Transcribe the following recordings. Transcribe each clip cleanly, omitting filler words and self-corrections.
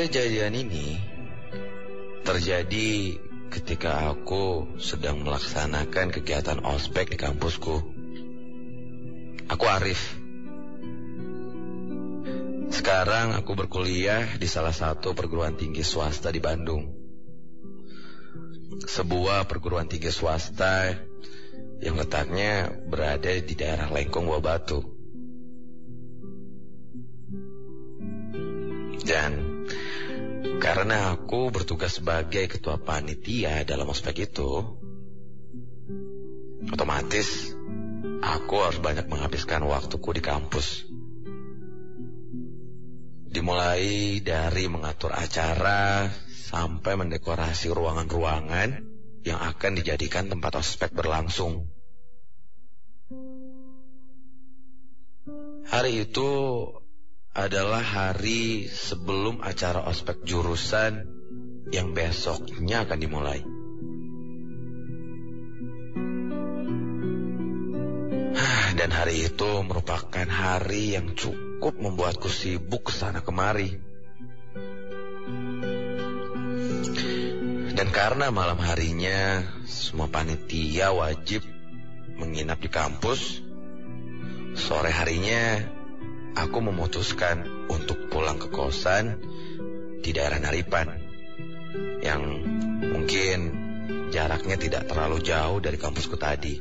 Kejadian ini terjadi ketika aku sedang melaksanakan kegiatan ospek di kampusku. Aku Arif. Sekarang aku berkuliah di salah satu perguruan tinggi swasta di Bandung. Sebuah perguruan tinggi swasta yang letaknya berada di daerah Lengkong Buah Batu. Dan karena aku bertugas sebagai ketua panitia dalam ospek itu, otomatis aku harus banyak menghabiskan waktuku di kampus. Dimulai dari mengatur acara sampai mendekorasi ruangan-ruangan yang akan dijadikan tempat ospek berlangsung. Hari itu adalah hari sebelum acara ospek jurusan yang besoknya akan dimulai. Dan hari itu merupakan hari yang cukup membuatku sibuk kesana kemari. Dan karena malam harinya semua panitia wajib menginap di kampus, sore harinya aku memutuskan untuk pulang ke kosan di daerah Naripan, yang mungkin jaraknya tidak terlalu jauh dari kampusku tadi.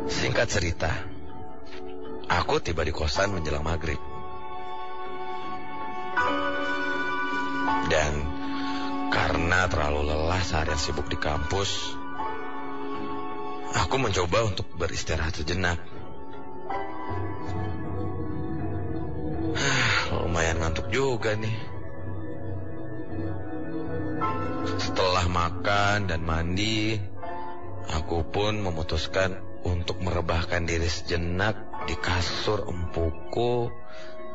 Singkat cerita, aku tiba di kosan menjelang maghrib. Dan karena terlalu lelah seharian sibuk di kampus, aku mencoba untuk beristirahat sejenak. Lumayan ngantuk juga nih. Setelah makan dan mandi, aku pun memutuskan untuk merebahkan diri sejenak di kasur empuku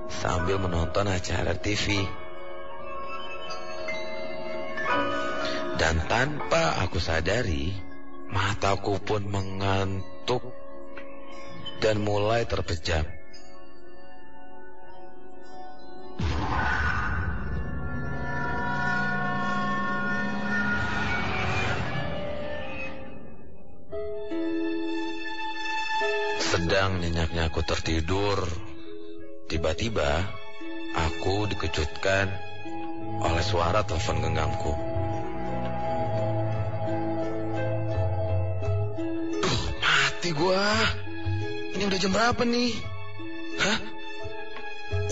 sambil menonton acara TV. Dan tanpa aku sadari, mataku pun mengantuk dan mulai terpejam. Sedang nyenyaknya aku tertidur, tiba-tiba aku dikejutkan oleh suara telepon genggamku. Duh, mati gua. Ini udah jam berapa nih? Hah?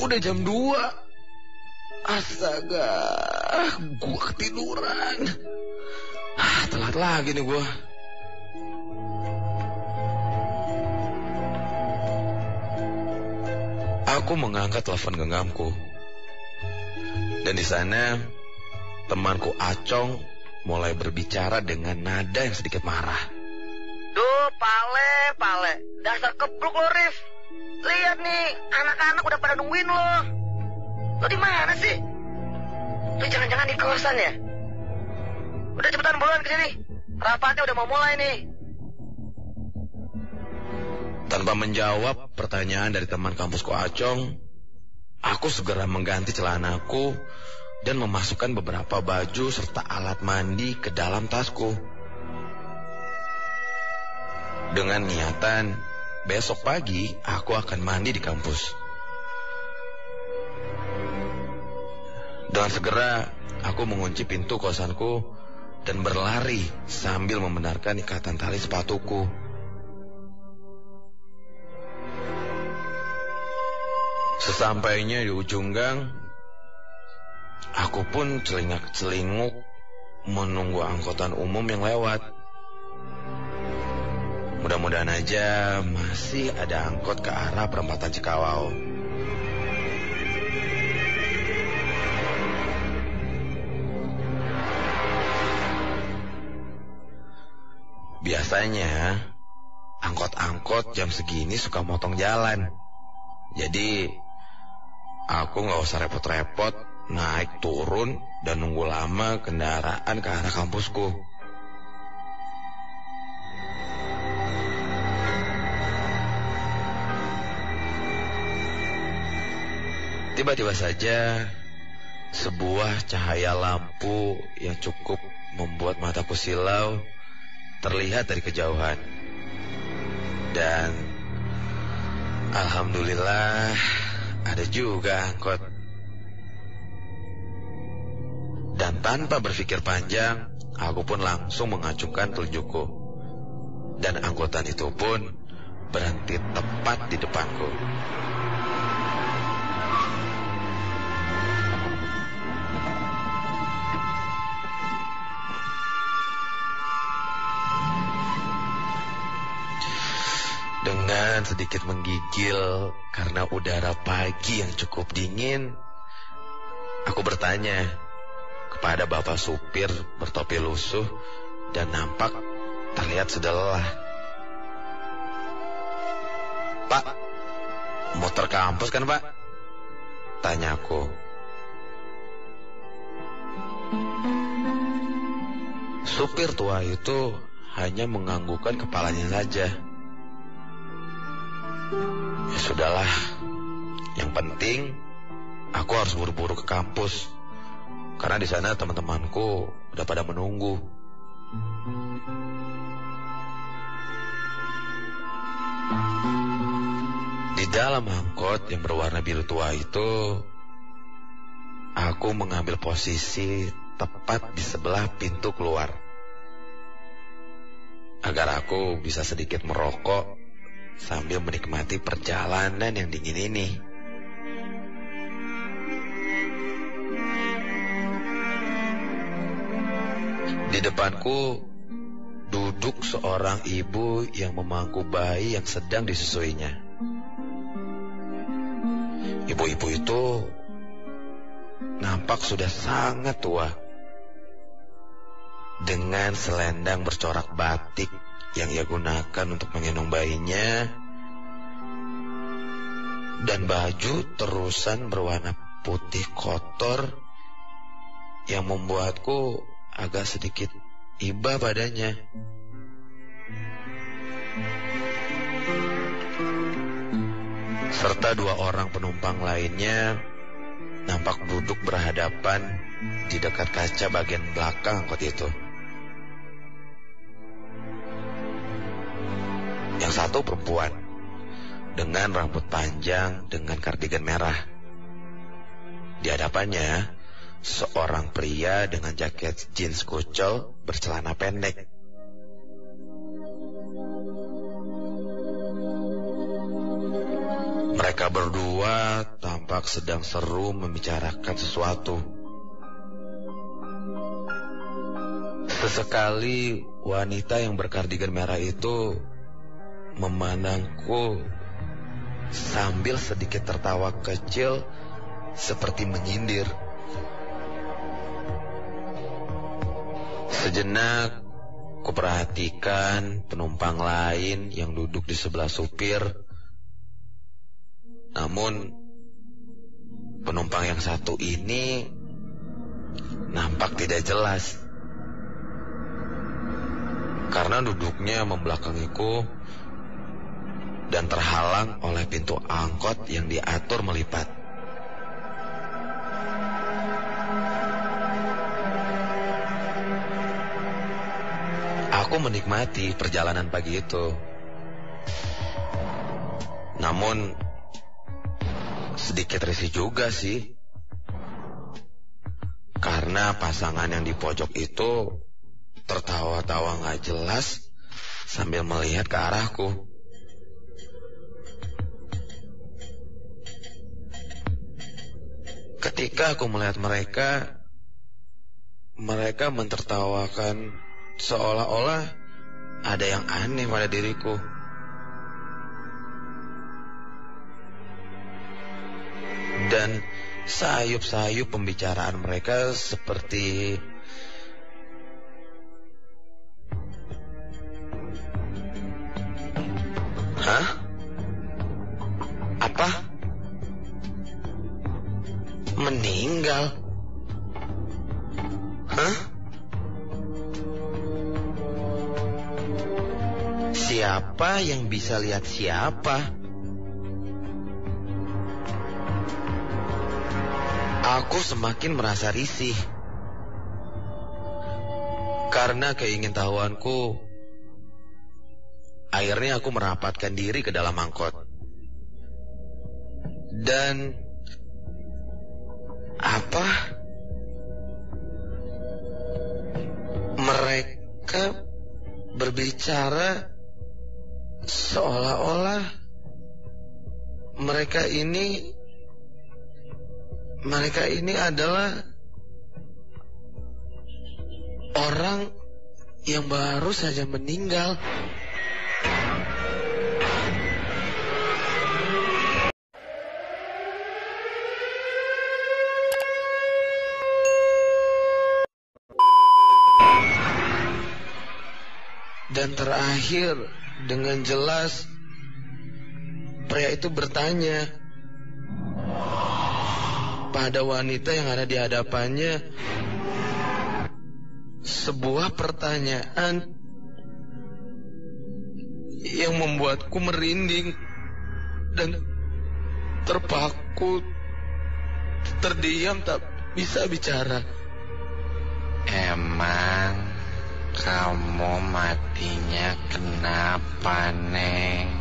Udah jam 2. Astaga, gua ketiduran. Telat lagi nih gua. Aku mengangkat telepon genggamku. Dan di sana temanku Acong mulai berbicara dengan nada yang sedikit marah. Duh, Pale, dasar kebluk lo, Rif. Lihat nih, anak-anak udah pada nungguin lo. Lo di mana sih? Lo jangan-jangan di kosan ya? Udah cepetan buruan ke sini. Rapatnya udah mau mulai nih. Tanpa menjawab pertanyaan dari teman kampusku Acong, aku segera mengganti celanaku dan memasukkan beberapa baju serta alat mandi ke dalam tasku. Dengan niatan, besok pagi aku akan mandi di kampus. Dengan segera, aku mengunci pintu kosanku dan berlari sambil membenarkan ikatan tali sepatuku. Sesampainya di ujung gang, aku pun celingak-celinguk menunggu angkutan umum yang lewat. Mudah-mudahan aja masih ada angkot ke arah perempatan Cikawao. Biasanya angkot-angkot jam segini suka motong jalan. Jadi Aku nggak usah repot-repot naik turun dan nunggu lama kendaraan ke arah kampusku. Tiba-tiba saja sebuah cahaya lampu yang cukup membuat mataku silau terlihat dari kejauhan. Dan alhamdulillah ada juga angkot. Dan tanpa berpikir panjang, aku pun langsung mengacungkan telunjukku. Dan angkutan itu pun berhenti tepat di depanku. Dengan sedikit menggigil karena udara pagi yang cukup dingin, aku bertanya kepada bapak supir bertopi lusuh dan nampak terlihat sudah lelah. "Pak, motor kampus kan, Pak?" tanyaku. Supir tua itu hanya menganggukkan kepalanya saja. Ya sudahlah, yang penting aku harus buru-buru ke kampus karena di sana teman-temanku udah pada menunggu. Di dalam angkot yang berwarna biru tua itu, aku mengambil posisi tepat di sebelah pintu keluar agar aku bisa sedikit merokok sambil menikmati perjalanan yang dingin ini. Di depanku duduk seorang ibu yang memangku bayi yang sedang disusuinya. Ibu-ibu itu nampak sudah sangat tua, dengan selendang bercorak batik yang ia gunakan untuk menggendong bayinya, dan baju terusan berwarna putih kotor yang membuatku agak sedikit iba padanya. Serta dua orang penumpang lainnya nampak duduk berhadapan di dekat kaca bagian belakang angkot itu. Yang satu perempuan dengan rambut panjang dengan kardigan merah. Di hadapannya seorang pria dengan jaket jeans kucel bercelana pendek. Mereka berdua tampak sedang seru membicarakan sesuatu. Sesekali wanita yang berkardigan merah itu memandangku sambil sedikit tertawa kecil seperti menyindir. Sejenak kuperhatikan penumpang lain yang duduk di sebelah supir. Namun penumpang yang satu ini nampak tidak jelas karena duduknya membelakangiku dan terhalang oleh pintu angkot yang diatur melipat. Aku menikmati perjalanan pagi itu. Namun sedikit risih juga sih, karena pasangan yang di pojok itu tertawa-tawa gak jelas sambil melihat ke arahku. Ketika aku melihat mereka mentertawakan seolah-olah ada yang aneh pada diriku. Dan sayup-sayup pembicaraan mereka seperti "Hah? Apa? Hah? Siapa yang bisa lihat siapa? Aku semakin merasa risih. Karena keingintahuanku, akhirnya aku merapatkan diri ke dalam angkot. Dan mereka berbicara seolah-olah mereka ini adalah orang yang baru saja meninggal. Dan terakhir, dengan jelas, pria itu bertanya pada wanita yang ada di hadapannya sebuah pertanyaan yang membuatku merinding dan terpaku, terdiam, tak bisa bicara. Emang kamu matinya kenapa, Neng?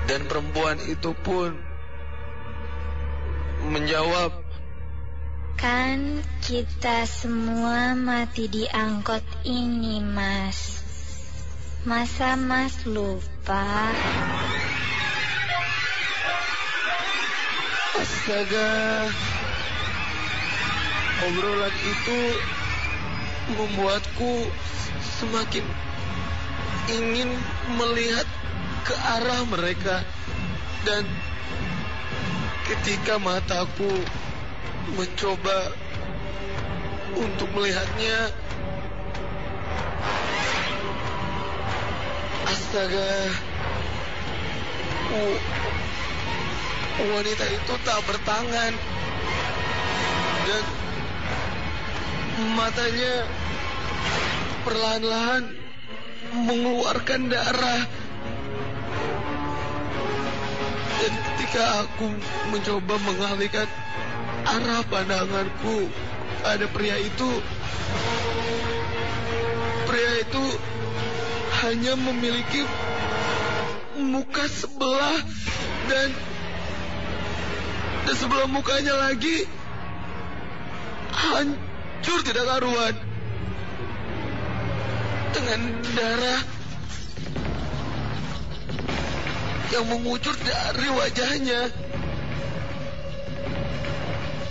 Dan perempuan itu pun menjawab, kan kita semua mati di angkot ini, Mas. Masa Mas lupa? Astaga, obrolan itu membuatku semakin ingin melihat ke arah mereka. Dan ketika mataku mencoba untuk melihatnya, astaga, wanita itu tak bertangan dan matanya perlahan-lahan mengeluarkan darah. Dan ketika aku mencoba mengalihkan arah pandanganku pada pria itu hanya memiliki muka sebelah dan sebelah mukanya lagi hancur tidak karuan dengan darah yang mengucur dari wajahnya.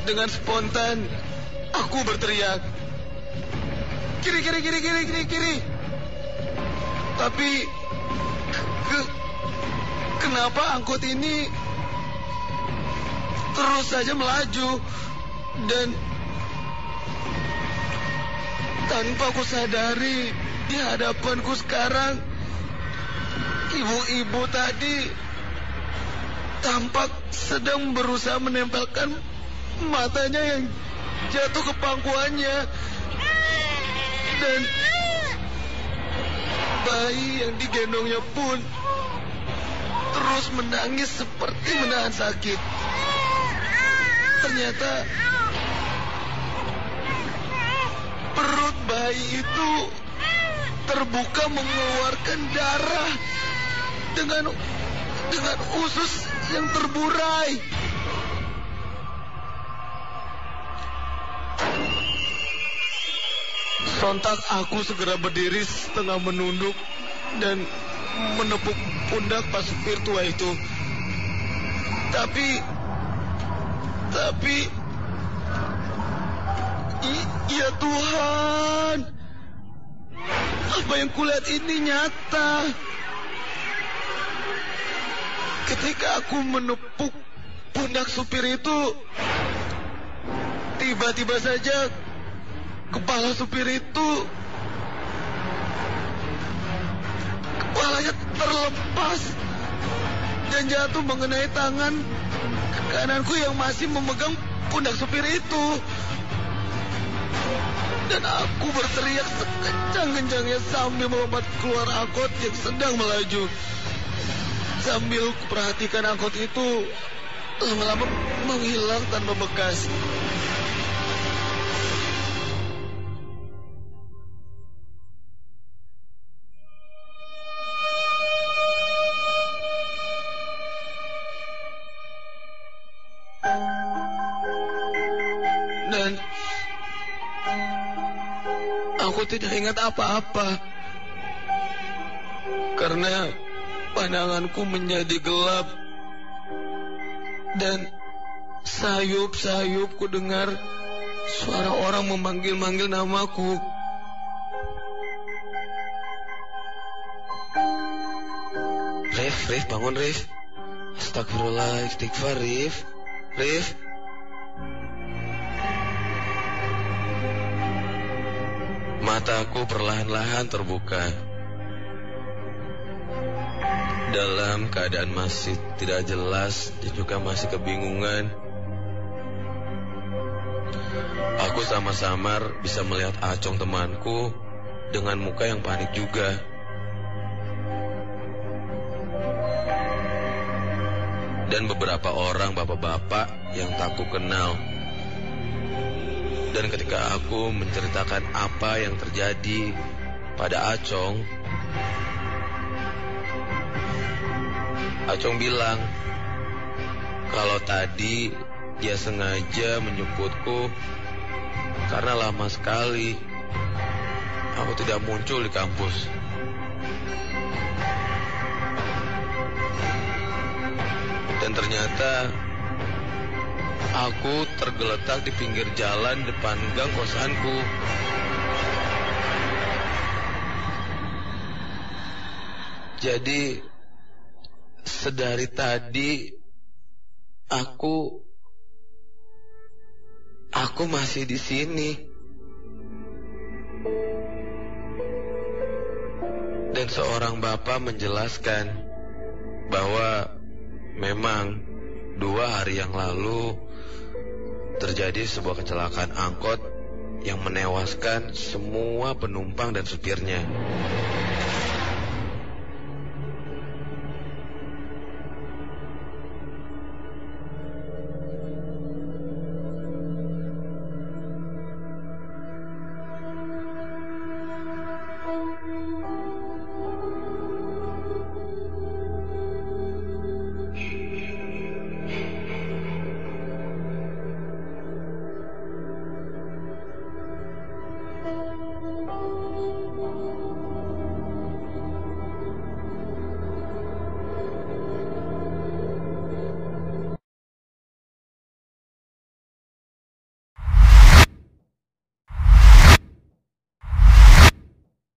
Dengan spontan aku berteriak, "Kiri, kiri, kiri, kiri, kiri, kiri." Tapi kenapa angkot ini terus saja melaju? Dan tanpa aku sadari, di hadapanku sekarang ibu-ibu tadi tampak sedang berusaha menempelkan matanya yang jatuh ke pangkuannya. Dan bayi yang digendongnya pun terus menangis seperti menahan sakit. Ternyata perut bayi itu terbuka mengeluarkan darah dengan usus yang terburai. Sontak aku segera berdiri setengah menunduk dan menepuk pundak pas supir tua itu. Tapi ya Tuhan, apa yang kulihat ini nyata. Ketika aku menepuk pundak supir itu, tiba-tiba saja kepala supir itu, kepalanya terlepas dan jatuh mengenai tangan kananku yang masih memegang pundak supir itu. Dan aku berteriak sekencang-kencangnya sambil melompat keluar angkot yang sedang melaju. Sambil kuperhatikan angkot itu lama-lama menghilang tanpa bekas. Dan aku tidak ingat apa-apa karena pandanganku menjadi gelap dan sayup-sayup ku dengar suara orang memanggil-manggil namaku. Rif, bangun Rif. Astagfirullah, istighfar Rif. Mataku perlahan-lahan terbuka. Dalam keadaan masih tidak jelas dan juga masih kebingungan, aku samar-samar bisa melihat Acong temanku dengan muka yang panik juga. Dan beberapa orang bapak-bapak yang tak ku kenal. Dan ketika aku menceritakan apa yang terjadi pada Acong, Acong bilang kalau tadi dia sengaja menjemputku karena lama sekali aku tidak muncul di kampus. Dan ternyata aku tergeletak di pinggir jalan depan gang kosanku. Jadi sedari tadi aku masih di sini. Dan seorang bapak menjelaskan bahwa memang 2 hari yang lalu terjadi sebuah kecelakaan angkot yang menewaskan semua penumpang dan supirnya.